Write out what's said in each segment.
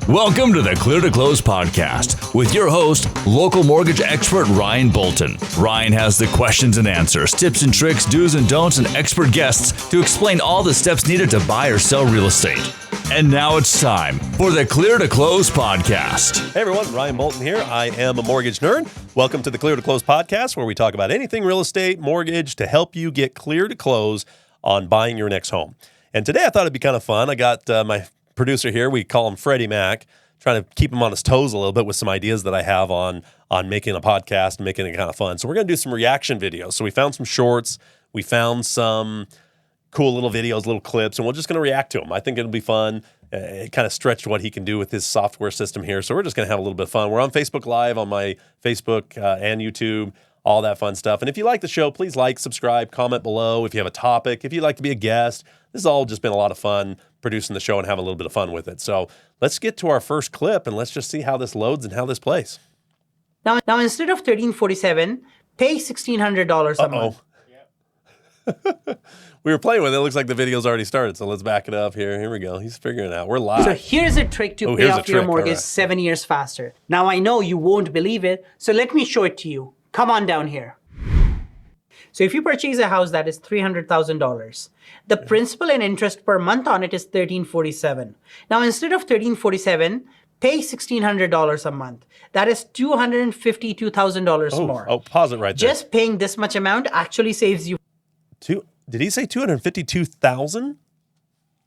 Welcome to the Clear to Close podcast with your host, local mortgage expert Ryan Bolton. Ryan has the questions and answers, tips and tricks, do's and don'ts, and expert guests to explain all the steps needed to buy or sell real estate. And now it's time for the Clear to Close podcast. Hey everyone, Ryan Bolton here. I am a mortgage nerd. Welcome to the Clear to Close podcast, where we talk about anything real estate, mortgage, to help you get clear to close on buying your next home. And today I thought it'd be kind of fun. I got my producer here. We call him Freddie Mac, trying to keep him on his toes a little bit with some ideas that I have on making a podcast and making it kind of fun. So we're going to do some reaction videos. So we found some shorts. We found some cool little videos, little clips, and we're just going to react to them. I think it'll be fun. It kind of stretched what he can do with his software system here. So we're just going to have a little bit of fun. We're on Facebook Live on my Facebook and YouTube, all that fun stuff. And if you like the show, please like, subscribe, comment below. If you have a topic, if you'd like to be a guest, this has all just been a lot of fun producing the show and having a little bit of fun with it. So let's get to our first clip and let's just see how this loads and how this plays. Now instead of $1,347, pay $1,600 a month. We were playing with it. It looks like the video's already started. So let's back it up here. Here we go. He's figuring it out. We're live. So here's a trick to pay off your mortgage 7 years faster. Now I know you won't believe it, so let me show it to you. Come on down here. So if you purchase a house that is $300,000, the principal and interest per month on it is $1,347. Now instead of $1,347, pay $1,600 a month. That is $252,000 more. Oh, pause it right there. Just paying this much amount actually saves you. Did he say 252,000?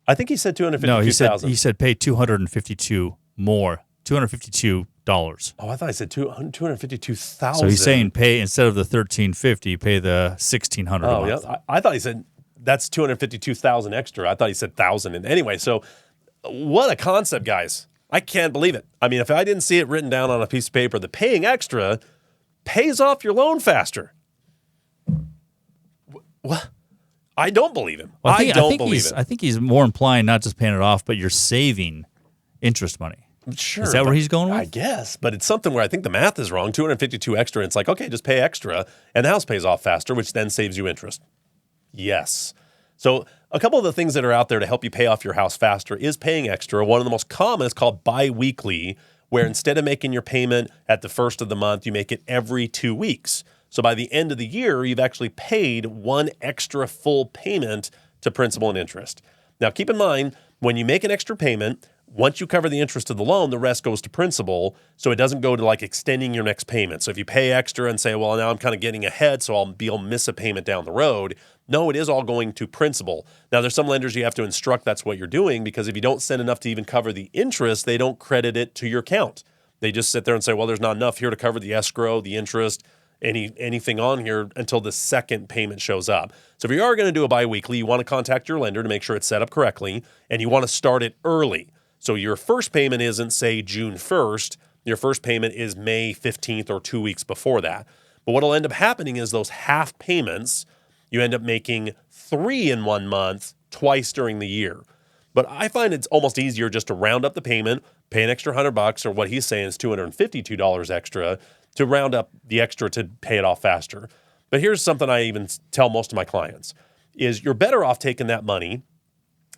I think he said 252,000. No, he said pay 252 more. $252. Oh, I thought he said 252,000. So he's saying pay instead of the $1,350, pay the $1,600. Oh, yeah. I thought he said that's 252,000 extra. I thought he said 1,000. And anyway, so what a concept, guys. I can't believe it. I mean, if I didn't see it written down on a piece of paper, the paying extra pays off your loan faster. What? I don't believe him. Well, I don't believe it. I think he's more implying not just paying it off, but you're saving interest money. Sure. Is that where he's going with? I guess, but it's something where I think the math is wrong. 252 extra, and it's like, okay, just pay extra, and the house pays off faster, which then saves you interest. Yes. So a couple of the things that are out there to help you pay off your house faster is paying extra. One of the most common is called biweekly, where instead of making your payment at the first of the month, you make it every 2 weeks. So by the end of the year, you've actually paid one extra full payment to principal and interest. Now, keep in mind, when you make an extra payment, once you cover the interest of the loan, the rest goes to principal, so it doesn't go to like extending your next payment. So if you pay extra and say, well, now I'm kind of getting ahead, so I'll miss a payment down the road. No, it is all going to principal. Now, there's some lenders you have to instruct that's what you're doing, because if you don't send enough to even cover the interest, they don't credit it to your account. They just sit there and say, well, there's not enough here to cover the escrow, the interest, anything on here until the second payment shows up. So if you are going to do a biweekly, you want to contact your lender to make sure it's set up correctly, and you want to start it early. So your first payment isn't, say, June 1st. Your first payment is May 15th or 2 weeks before that. But what will end up happening is those half payments, you end up making 3 in 1 month, twice during the year. But I find it's almost easier just to round up the payment, pay an extra $100, or what he's saying is $252 extra, to round up the extra to pay it off faster. But here's something I even tell most of my clients, is you're better off taking that money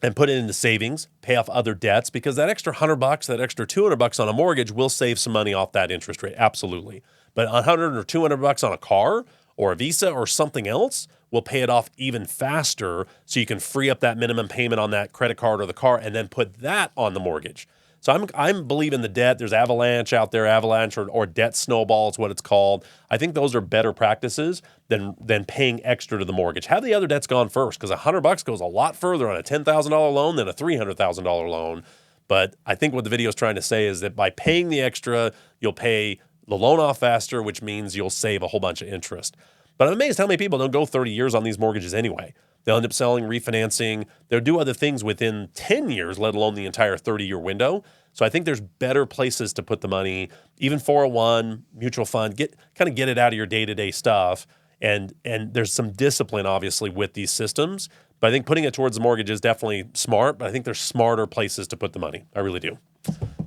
and put it into savings, pay off other debts, because that extra $100, that extra $200 on a mortgage will save some money off that interest rate, absolutely. But $100 or $200 on a car or a Visa or something else will pay it off even faster, so you can free up that minimum payment on that credit card or the car and then put that on the mortgage. So I'm believing the debt. There's Avalanche out there, Avalanche or debt snowball is what it's called. I think those are better practices than paying extra to the mortgage. Have the other debts gone first, because $100 goes a lot further on a $10,000 loan than a $300,000 loan. But I think what the video is trying to say is that by paying the extra, you'll pay the loan off faster, which means you'll save a whole bunch of interest. But I'm amazed how many people don't go 30 years on these mortgages anyway. They'll end up selling, refinancing. They'll do other things within 10 years, let alone the entire 30-year window. So I think there's better places to put the money, even 401, mutual fund, get it out of your day-to-day stuff. And there's some discipline, obviously, with these systems. But I think putting it towards the mortgage is definitely smart, but I think there's smarter places to put the money. I really do.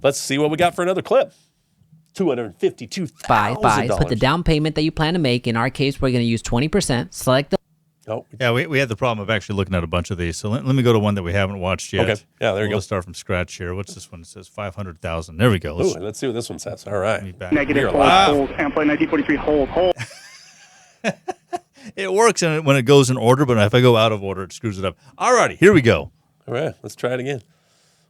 Let's see what we got for another clip. $252,000. Buy, put the down payment that you plan to make. In our case, we're going to use 20%. Select the Oh, Yeah, we had the problem of actually looking at a bunch of these. So let me go to one that we haven't watched yet. Okay. Yeah, there you go. Let's start from scratch here. What's this one? It says 500,000. There we go. Let's see what this one says. All right. Negative hold, Amplify 1943, hold. It works when it goes in order, but if I go out of order, it screws it up. All righty, here we go. All right, let's try it again.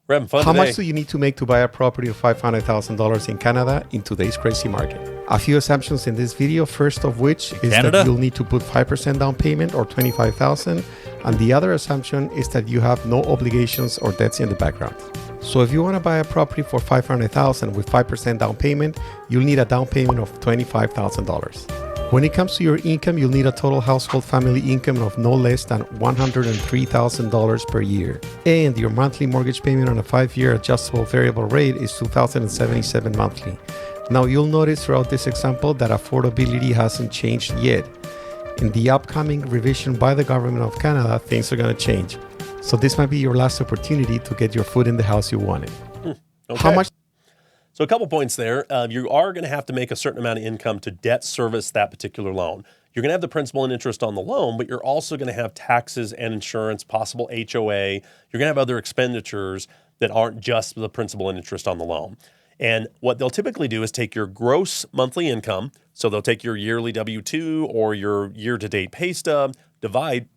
We're having fun How today. much do you need to make to buy a property of $500,000 in Canada in today's crazy market? A few assumptions in this video, first of which is Canada? that you'll need to put 5% down payment or $25,000, and the other assumption is that you have no obligations or debts in the background. So if you want to buy a property for $500,000 with 5% down payment, you'll need a down payment of $25,000. When it comes to your income, you'll need a total household family income of no less than $103,000 per year. And your monthly mortgage payment on a 5-year adjustable variable rate is $2,077 monthly. Now you'll notice throughout this example that affordability hasn't changed yet. In the upcoming revision by the government of Canada, things are going to change. So this might be your last opportunity to get your foot in the house you wanted. Okay. How much? So a couple points there. You are going to have to make a certain amount of income to debt service that particular loan. You're going to have the principal and interest on the loan, but you're also going to have taxes and insurance, possible HOA. You're going to have other expenditures that aren't just the principal and interest on the loan. And what they'll typically do is take your gross monthly income. So they'll take your yearly W-2 or your year-to-date pay stub, divide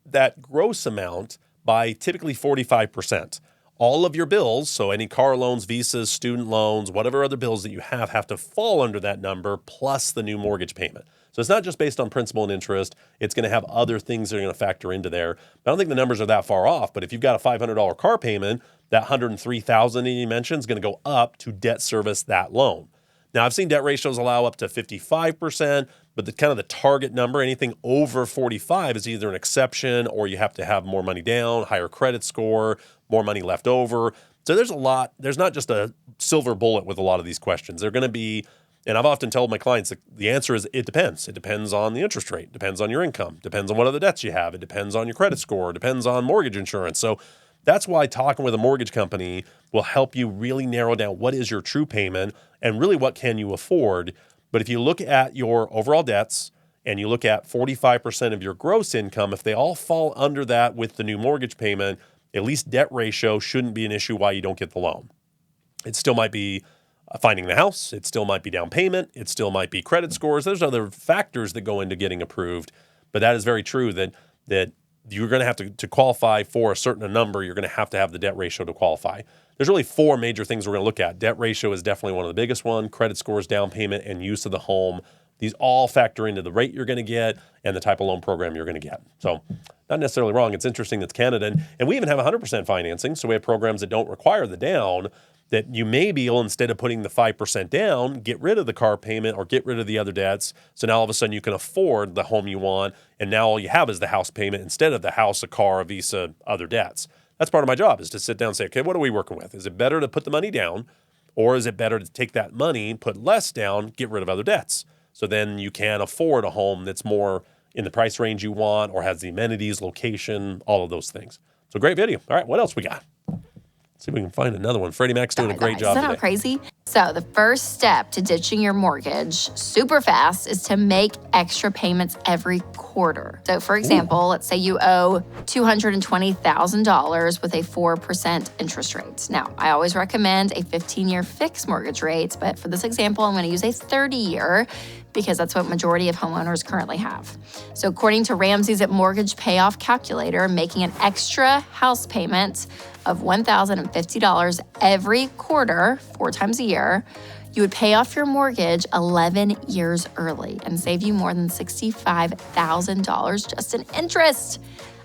that gross amount by typically 45%. All of your bills, so any car loans, visas, student loans, whatever other bills that you have to fall under that number plus the new mortgage payment. So it's not just based on principal and interest. It's going to have other things that are going to factor into there. I don't think the numbers are that far off, but if you've got a $500 car payment, that $103,000 that you mentioned is going to go up to debt service that loan. Now, I've seen debt ratios allow up to 55%, but the kind of the target number, anything over 45 is either an exception or you have to have more money down, higher credit score, more money left over. So there's a lot. There's not just a silver bullet with a lot of these questions. They're going to be, and I've often told my clients that the answer is it depends. It depends on the interest rate, depends on your income, depends on what other debts you have, it depends on your credit score, depends on mortgage insurance. So that's why talking with a mortgage company will help you really narrow down what is your true payment and really what can you afford. But if you look at your overall debts and you look at 45% of your gross income, if they all fall under that with the new mortgage payment, at least debt ratio shouldn't be an issue why you don't get the loan. It still might be finding the house. It still might be down payment. It still might be credit scores. There's other factors that go into getting approved. But that is very true that you're going to have to qualify for a certain number. You're going to have the debt ratio to qualify. There's really 4 major things we're going to look at. Debt ratio is definitely one of the biggest one. Credit scores, down payment, and use of the home. These all factor into the rate you're going to get and the type of loan program you're going to get. So not necessarily wrong. It's interesting that's Canada. And we even have 100% financing. So we have programs that don't require the down, that you may be able, instead of putting the 5% down, get rid of the car payment or get rid of the other debts. So now all of a sudden you can afford the home you want. And now all you have is the house payment instead of the house, a car, a visa, other debts. That's part of my job, is to sit down and say, okay, what are we working with? Is it better to put the money down, or is it better to take that money, put less down, get rid of other debts? So then you can afford a home that's more in the price range you want or has the amenities, location, all of those things. So great video. All right, what else we got? Let's see if we can find another one. Freddie Mac's doing a great job today. Isn't that crazy? So the first step to ditching your mortgage super fast is to make extra payments every quarter. So for example, let's say you owe $220,000 with a 4% interest rate. Now, I always recommend a 15-year fixed mortgage rate, but for this example, I'm going to use a 30-year because that's what majority of homeowners currently have. So according to Ramsey's Mortgage Payoff Calculator, making an extra house payment of $1,050 every quarter, 4 times a year, you would pay off your mortgage 11 years early and save you more than $65,000 just in interest.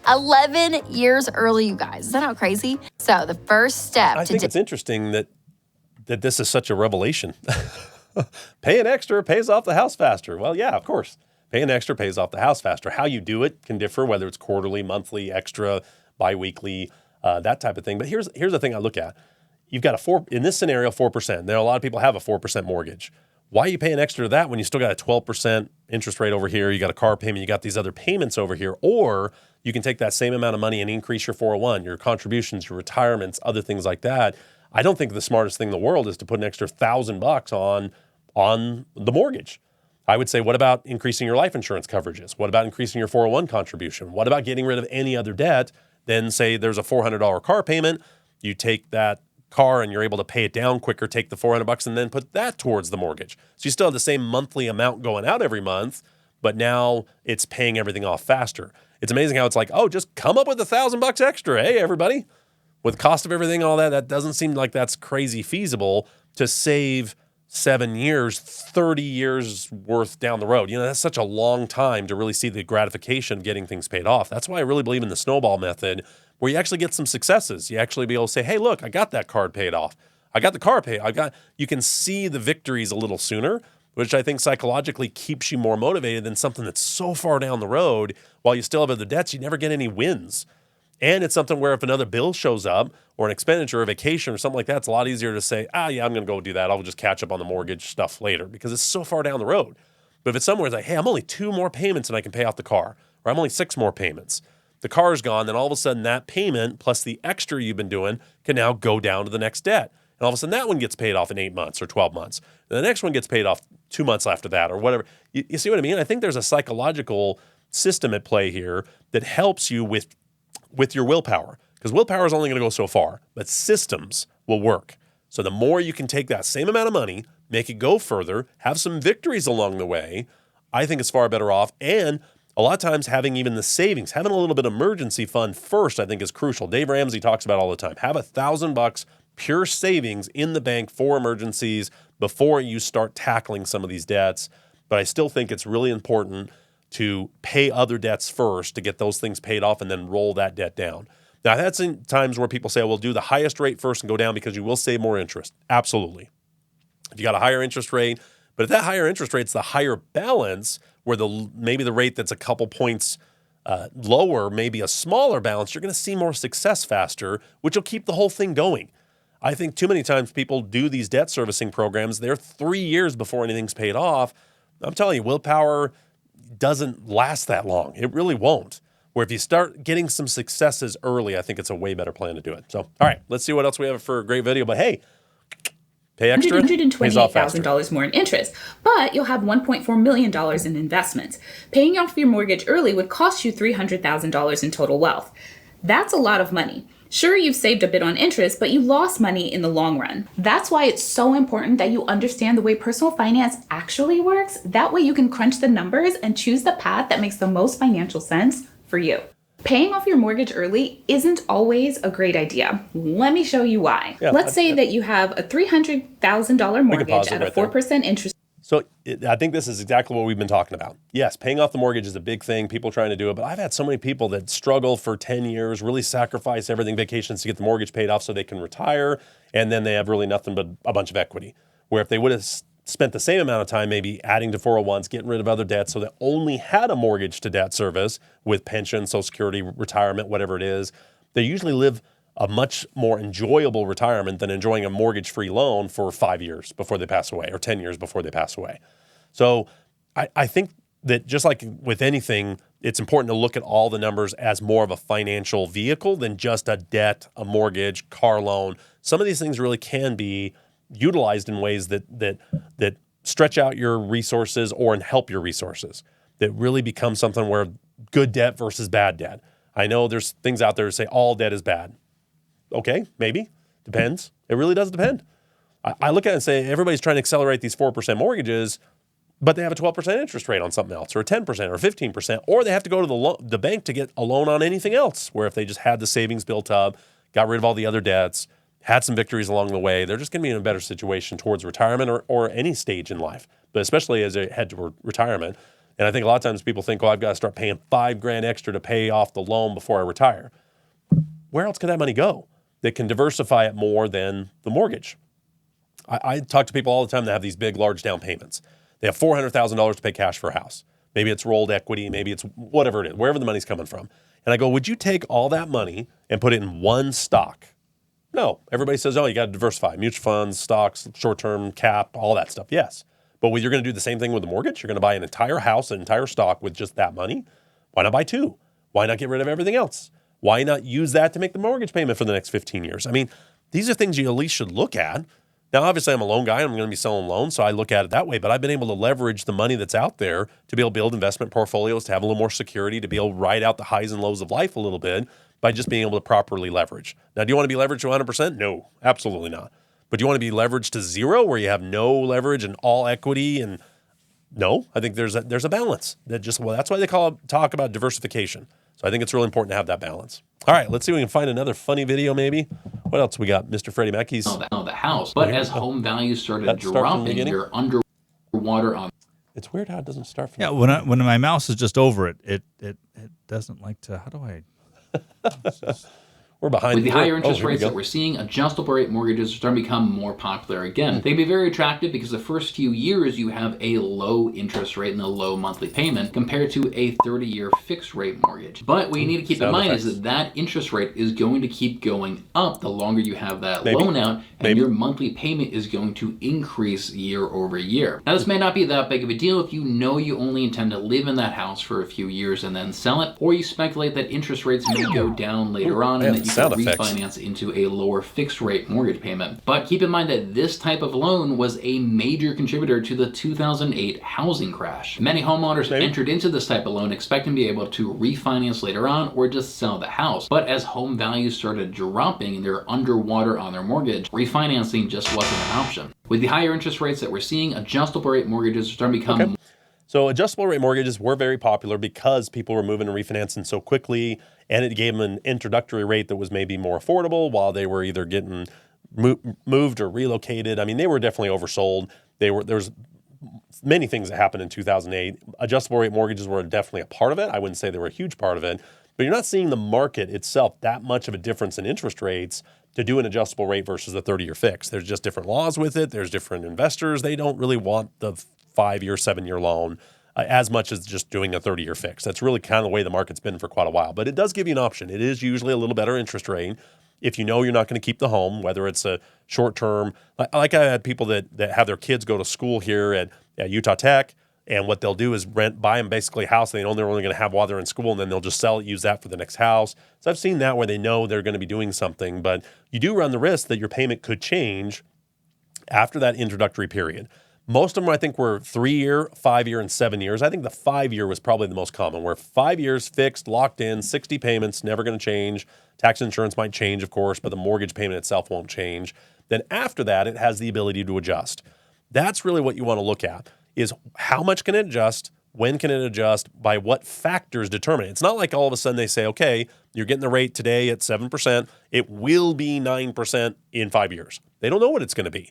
11 years early, you guys. Isn't that crazy? So the first step I think it's interesting that this is such a revelation. Paying extra pays off the house faster. Well, yeah, of course. Paying extra pays off the house faster. How you do it can differ, whether it's quarterly, monthly, extra, biweekly, that type of thing. But here's the thing I look at. You've got in this scenario, 4%. There are a lot of people have a 4% mortgage. Why are you paying extra to that when you still got a 12% interest rate over here? You got a car payment, you got these other payments over here. Or you can take that same amount of money and increase your 401, your contributions, your retirements, other things like that. I don't think the smartest thing in the world is to put an extra $1,000 on the mortgage. I would say, what about increasing your life insurance coverages? What about increasing your 401 contribution? What about getting rid of any other debt? Then say there's a $400 car payment. You take that car and you're able to pay it down quicker, take the $400 and then put that towards the mortgage. So you still have the same monthly amount going out every month, but now it's paying everything off faster. It's amazing how it's like, oh, just come up with $1,000 extra. Hey, everybody. With the cost of everything, all that, that doesn't seem like that's crazy feasible to save 7 years, 30 years worth down the road. That's such a long time to really see the gratification of getting things paid off. That's why I really believe in the snowball method, where you actually get some successes. You actually be able to say, hey, look, I got that card paid off. I got the car paid. You can see the victories a little sooner, which I think psychologically keeps you more motivated than something that's so far down the road. While you still have other debts, you never get any wins. And it's something where if another bill shows up or an expenditure or a vacation or something like that, it's a lot easier to say, yeah, I'm going to go do that. I'll just catch up on the mortgage stuff later because it's so far down the road. But if it's somewhere it's like, hey, I'm only 2 more payments and I can pay off the car, or I'm only 6 more payments. The car's gone, then all of a sudden that payment plus the extra you've been doing can now go down to the next debt. And all of a sudden that one gets paid off in 8 months or 12 months. And the next one gets paid off 2 months after that or whatever. You see what I mean? I think there's a psychological system at play here that helps you with your willpower. Because willpower is only going to go so far, but systems will work. So the more you can take that same amount of money, make it go further, have some victories along the way, I think it's far better off. And a lot of times having even the savings, having a little bit of emergency fund first, I think is crucial. Dave Ramsey talks about all the time. Have $1,000 pure savings in the bank for emergencies before you start tackling some of these debts. But I still think it's really important to pay other debts first to get those things paid off and then roll that debt down. Now, I've had some times where people say, well, do the highest rate first and go down because you will save more interest. Absolutely. If you got a higher interest rate, but if that higher interest rate's the higher balance where maybe the rate that's a couple points lower, maybe a smaller balance, you're going to see more success faster, which will keep the whole thing going. I think too many times people do these debt servicing programs. They're 3 years before anything's paid off. I'm telling you, willpower doesn't last that long. It really won't. Where if you start getting some successes early, I think it's a way better plan to do it. So, all right, let's see what else we have for a great video. But hey, pay extra, pays off faster. $128,000 more in interest, but you'll have $1.4 million in investments. Paying off your mortgage early would cost you $300,000 in total wealth. That's a lot of money. Sure, you've saved a bit on interest, but you lost money in the long run. That's why it's so important that you understand the way personal finance actually works. That way you can crunch the numbers and choose the path that makes the most financial sense for you. Paying off your mortgage early isn't always a great idea. Let me show you why. Yeah, let's say that you have a $300,000 mortgage at a 4% interest. So I think this is exactly what we've been talking about. Yes, paying off the mortgage is a big thing, people trying to do it, but I've had so many people that struggle for 10 years, really sacrifice everything, vacations to get the mortgage paid off so they can retire, and then they have really nothing but a bunch of equity. Where if they would have spent the same amount of time maybe adding to 401s, getting rid of other debts so they only had a mortgage to debt service with pension, Social Security, retirement, whatever it is, they usually live a much more enjoyable retirement than enjoying a mortgage-free loan for 5 years before they pass away or 10 years before they pass away. So I think that just like with anything, it's important to look at all the numbers as more of a financial vehicle than just a debt, a mortgage, car loan. Some of these things really can be utilized in ways that stretch out your resources or help your resources, that really become something where good debt versus bad debt. I know there's things out there that say all debt is bad. Okay, maybe. Depends. It really does depend. I look at it and say everybody's trying to accelerate these 4% mortgages, but they have a 12% interest rate on something else, or a 10% or 15%, or they have to go to the bank to get a loan on anything else, where if they just had the savings built up, got rid of all the other debts, had some victories along the way, they're just going to be in a better situation towards retirement or any stage in life, but especially as they head toward retirement. And I think a lot of times people think, I've got to start paying $5,000 extra to pay off the loan before I retire. Where else can that money go that can diversify it more than the mortgage? I talk to people all the time that have these big, large down payments. They have $400,000 to pay cash for a house. Maybe it's rolled equity, maybe it's whatever it is, wherever the money's coming from. And I go, would you take all that money and put it in one stock? No. Everybody says, you got to diversify. Mutual funds, stocks, short-term, cap, all that stuff. Yes. But you're going to do the same thing with the mortgage? You're going to buy an entire house, an entire stock with just that money? Why not buy 2? Why not get rid of everything else? Why not use that to make the mortgage payment for the next 15 years? I mean, these are things you at least should look at. Now, obviously, I'm a loan guy. I'm going to be selling loans, so I look at it that way. But I've been able to leverage the money that's out there to be able to build investment portfolios, to have a little more security, to be able to ride out the highs and lows of life a little bit by just being able to properly leverage. Now, do you want to be leveraged to 100%? No, absolutely not. But do you want to be leveraged to zero where you have no leverage and all equity? And no, I think there's a balance. That's why they talk about diversification. So I think it's really important to have that balance. All right, let's see if we can find another funny video maybe. What else we got? Mr. Freddie Mac, he's... the house. But as home values started dropping, they're underwater on... It's weird how it doesn't start from... Yeah, when my mouse is just over it, it doesn't like to... How do I... We're behind. With the higher interest rates that we're seeing, adjustable rate mortgages are starting to become more popular again. They can be very attractive because the first few years you have a low interest rate and a low monthly payment compared to a 30-year fixed rate mortgage. But what you need to keep in mind is that interest rate is going to keep going up the longer you have that loan out, and your monthly payment is going to increase year over year. Now, this may not be that big of a deal if you know you only intend to live in that house for a few years and then sell it, or you speculate that interest rates may go down later on and that you can refinance into a lower fixed rate mortgage payment. But keep in mind that this type of loan was a major contributor to the 2008 housing crash. Many homeowners entered into this type of loan expecting to be able to refinance later on or just sell the house. But as home values started dropping and they're underwater on their mortgage, refinancing just wasn't an option. With the higher interest rates that we're seeing, adjustable rate mortgages are starting to become... So adjustable rate mortgages were very popular because people were moving and refinancing so quickly, and it gave them an introductory rate that was maybe more affordable while they were either getting moved or relocated. I mean, they were definitely oversold. There's many things that happened in 2008. Adjustable rate mortgages were definitely a part of it. I wouldn't say they were a huge part of it, but you're not seeing the market itself that much of a difference in interest rates to do an adjustable rate versus a 30-year fix. There's just different laws with it. There's different investors. They don't really want the 5-year, 7-year loan as much as just doing a 30-year fix. That's really kind of the way the market's been for quite a while. But it does give you an option. It is usually a little better interest rate if you know you're not going to keep the home, whether it's a short-term. Like I had people that have their kids go to school here at Utah Tech, and what they'll do is buy them basically a house they know they're only going to have while they're in school, and then they'll just sell it, use that for the next house. So I've seen that where they know they're going to be doing something, but you do run the risk that your payment could change after that introductory period. Most of them, I think, were 3-year, 5-year, and 7 years. I think the 5-year was probably the most common, where 5 years fixed, locked in, 60 payments, never going to change. Tax insurance might change, of course, but the mortgage payment itself won't change. Then after that, it has the ability to adjust. That's really what you want to look at, is how much can it adjust, when can it adjust, by what factors determine it. It's not like all of a sudden they say, okay, you're getting the rate today at 7%, it will be 9% in 5 years. They don't know what it's going to be,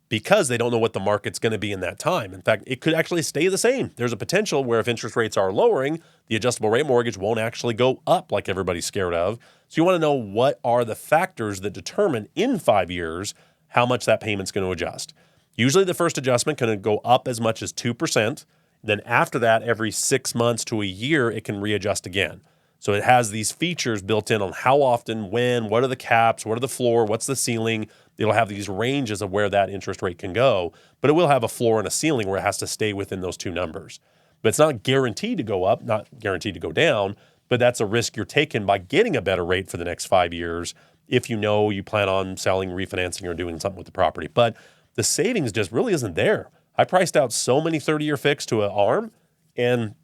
because they don't know what the market's going to be in that time. In fact, it could actually stay the same. There's a potential where if interest rates are lowering, the adjustable rate mortgage won't actually go up like everybody's scared of. So you want to know what are the factors that determine in 5 years how much that payment's going to adjust. Usually the first adjustment can go up as much as 2%. Then after that, every 6 months to a year, it can readjust again. So it has these features built in on how often, when, what are the caps, what are the floor, what's the ceiling. It'll have these ranges of where that interest rate can go, but it will have a floor and a ceiling where it has to stay within those two numbers. But it's not guaranteed to go up, not guaranteed to go down, but that's a risk you're taking by getting a better rate for the next 5 years if you know you plan on selling, refinancing, or doing something with the property. But the savings just really isn't there. I priced out so many 30-year fixed to an ARM, and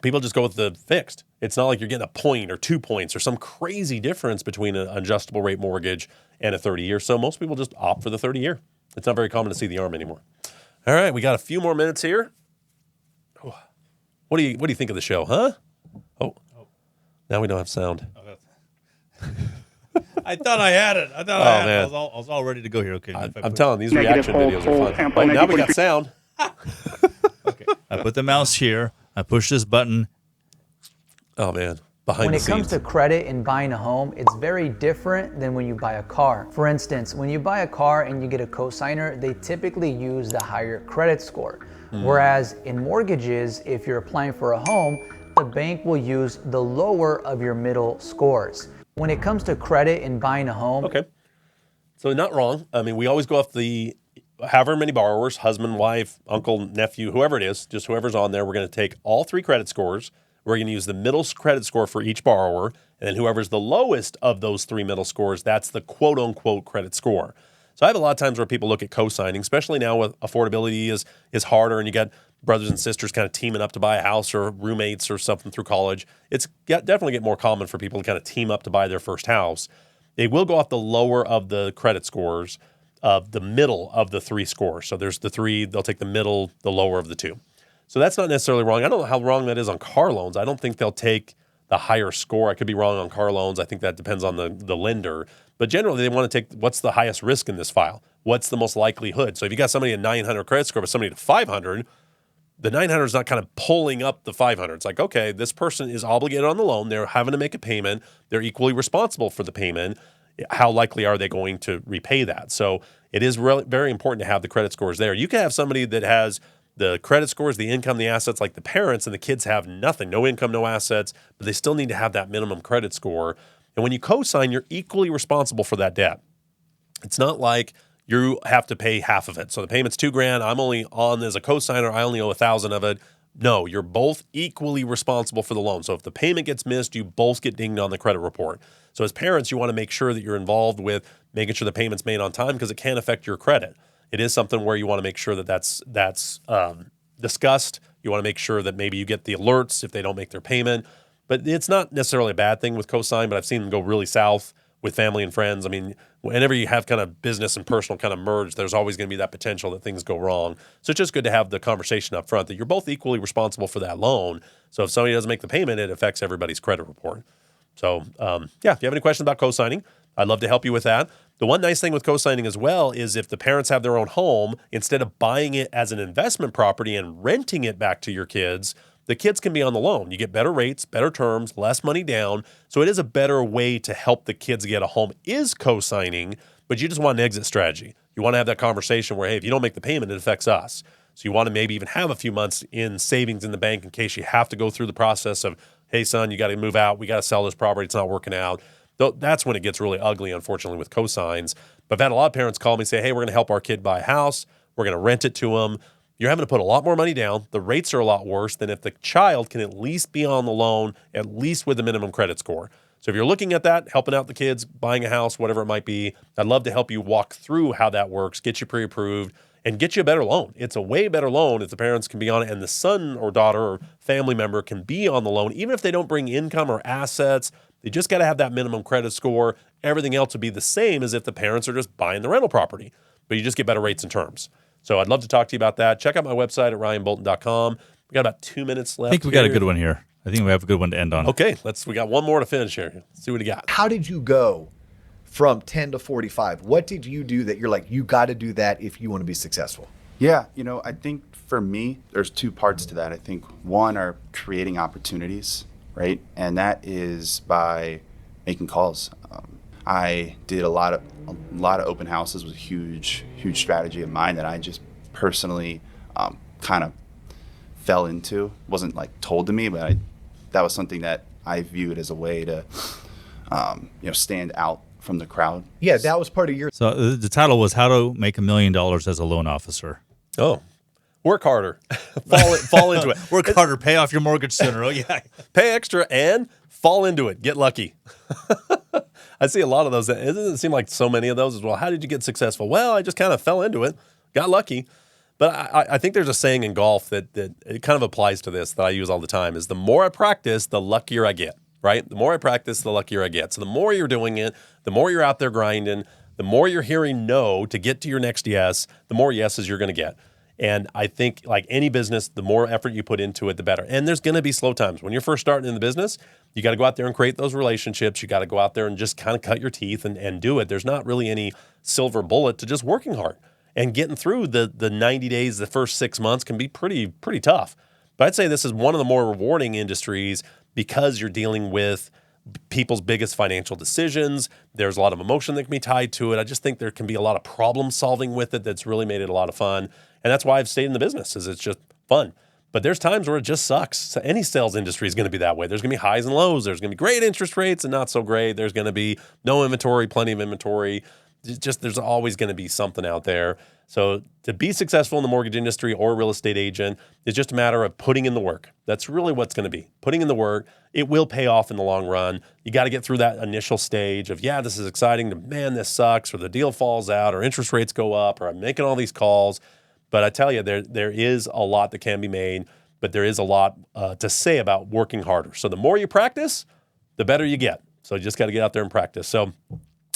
people just go with the fixed. It's not like you're getting a point or 2 points or some crazy difference between an adjustable rate mortgage and a 30-year. So most people just opt for the 30-year. It's not very common to see the ARM anymore. All right, we got a few more minutes here. Oh. What do you think of the show, huh? Oh. Now we don't have sound. I thought I had it. I was all ready to go here. Okay. I'm telling you, these reaction videos are fun. Oh, now we got sound. Okay. I put the mouse here. I push this button. Oh, man. Behind when the it scenes. comes to credit and buying a home, it's very different than when you buy a car. For instance, when you buy a car and you get a cosigner, they typically use the higher credit score. Whereas in mortgages, if you're applying for a home, the bank will use the lower of your middle scores. When it comes to credit and buying a home. Okay. So not wrong. I mean, we always go off the however many borrowers, husband, wife, uncle, nephew, whoever it is, just whoever's on there, we're going to take all 3 credit scores. We're going to use the middle credit score for each borrower, and then whoever's the lowest of those 3 middle scores, that's the quote-unquote credit score. So I have a lot of times where people look at co-signing, especially now with affordability is harder and you got brothers and sisters kind of teaming up to buy a house or roommates or something through college. It's definitely get more common for people to kind of team up to buy their first house. They will go off the lower of the credit scores of the middle of the 3 scores. So there's the 3, they'll take the middle, the lower of the 2. So that's not necessarily wrong. I don't know how wrong that is on car loans. I don't think they'll take the higher score. I could be wrong on car loans. I think that depends on the lender. But generally, they want to take what's the highest risk in this file? What's the most likelihood? So if you got somebody at 900 credit score, but somebody at 500, the 900 is not kind of pulling up the 500. It's like, okay, this person is obligated on the loan. They're having to make a payment. They're equally responsible for the payment. How likely are they going to repay that? So it is really very important to have the credit scores there. You can have somebody that has the credit scores, the income, the assets, like the parents, and the kids have nothing, no income, no assets, but they still need to have that minimum credit score. And when you co-sign, you're equally responsible for that debt. It's not like you have to pay half of it. So the payment's $2,000. I'm only on as a co-signer. I only owe $1,000 of it. No, you're both equally responsible for the loan. So if the payment gets missed, you both get dinged on the credit report. So as parents, you want to make sure that you're involved with making sure the payment's made on time because it can affect your credit. It is something where you want to make sure that that's discussed. You want to make sure that maybe you get the alerts if they don't make their payment. But it's not necessarily a bad thing with cosign, but I've seen them go really south with family and friends. I mean, whenever you have kind of business and personal kind of merge, there's always going to be that potential that things go wrong. So it's just good to have the conversation up front that you're both equally responsible for that loan. So if somebody doesn't make the payment, it affects everybody's credit report. So if you have any questions about co-signing, I'd love to help you with that. The one nice thing with co-signing as well is if the parents have their own home, instead of buying it as an investment property and renting it back to your kids, the kids can be on the loan. You get better rates, better terms, less money down. So it is a better way to help the kids get a home is co-signing, but you just want an exit strategy. You want to have that conversation where, hey, if you don't make the payment, it affects us. So you want to maybe even have a few months in savings in the bank in case you have to go through the process of, hey, son, you got to move out. We got to sell this property. It's not working out. That's when it gets really ugly, unfortunately, with cosigns. But I've had a lot of parents call me and say, hey, we're going to help our kid buy a house. We're going to rent it to them. You're having to put a lot more money down. The rates are a lot worse than if the child can at least be on the loan, at least with the minimum credit score. So if you're looking at that, helping out the kids, buying a house, whatever it might be, I'd love to help you walk through how that works, get you pre-approved, and get you a better loan. It's a way better loan if the parents can be on it and the son or daughter or family member can be on the loan, even if they don't bring income or assets. They just got to have that minimum credit score. Everything else would be the same as if the parents are just buying the rental property, but you just get better rates and terms. So I'd love to talk to you about that. Check out my website at ryanbolton.com. We got about 2 minutes left. I think we got a good one here. I think we have a good one to end on. Okay, we got one more to finish here. Let's see what you got. How did you go from 10 to 45? What did you do that you're like, you got to do that if you want to be successful? Yeah, I think for me, there's 2 parts to that. I think one are creating opportunities, right? And that is by making calls. I did a lot of open houses. Was a huge strategy of mine that I just personally kind of fell into. Wasn't like told to me, but that was something that I viewed as a way to stand out from the crowd. Yeah, that was part of your. So the title was "How to Make $1 Million as a Loan Officer." Oh, work harder, fall into it. Work harder, pay off your mortgage sooner. Oh yeah, pay extra and fall into it. Get lucky. I see a lot of those. It doesn't seem like so many of those as well. How did you get successful? Well, I just kind of fell into it, got lucky. But I think there's a saying in golf that it kind of applies to this that I use all the time is the more I practice, the luckier I get, right? The more I practice, the luckier I get. So the more you're doing it, the more you're out there grinding, the more you're hearing no to get to your next yes, the more yeses you're going to get. And I think like any business, the more effort you put into it, the better. And there's going to be slow times. When you're first starting in the business, you got to go out there and create those relationships. You got to go out there and just kind of cut your teeth and do it. There's not really any silver bullet to just working hard. And getting through the 90 days, the first 6 months can be pretty tough. But I'd say this is one of the more rewarding industries because you're dealing with people's biggest financial decisions. There's a lot of emotion that can be tied to it. I just think there can be a lot of problem solving with it that's really made it a lot of fun. And that's why I've stayed in the business, is it's just fun. But there's times where it just sucks. So any sales industry is going to be that way. There's going to be highs and lows. There's going to be great interest rates and not so great. There's going to be no inventory, plenty of inventory. Just there's always going to be something out there. So to be successful in the mortgage industry or real estate agent is just a matter of putting in the work. That's really what's going to be. Putting in the work. It will pay off in the long run. You got to get through that initial stage of, yeah, this is exciting, to man, this sucks, or the deal falls out, or interest rates go up, or I'm making all these calls. But I tell you, there is a lot that can be made, but there is a lot to say about working harder. So the more you practice, the better you get. So you just got to get out there and practice. So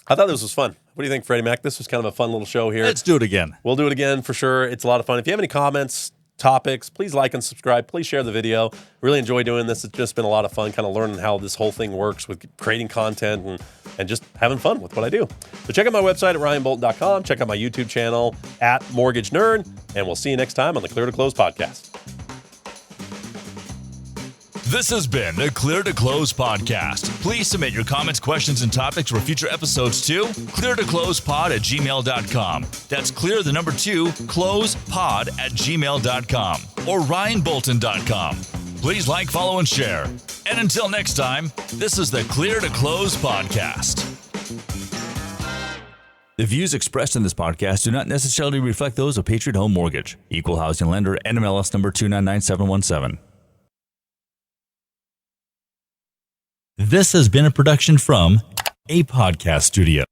I thought this was fun. What do you think, Freddie Mac? This was kind of a fun little show here. Let's do it again. We'll do it again for sure. It's a lot of fun. If you have any comments, topics, please like and subscribe. Please share the video. Really enjoy doing this. It's just been a lot of fun kind of learning how this whole thing works with creating content and just having fun with what I do. So check out my website at ryanbolton.com. Check out my YouTube channel at Mortgage Nerd. And we'll see you next time on the Clear to Close podcast. This has been the Clear to Close podcast. Please submit your comments, questions, and topics for future episodes to cleartoclosepod@gmail.com. That's clear, the number 2, closepod@gmail.com or ryanbolton.com. Please like, follow, and share. And until next time, this is the Clear to Close podcast. The views expressed in this podcast do not necessarily reflect those of Patriot Home Mortgage, Equal Housing Lender NMLS number 299717. This has been a production from a podcast studio.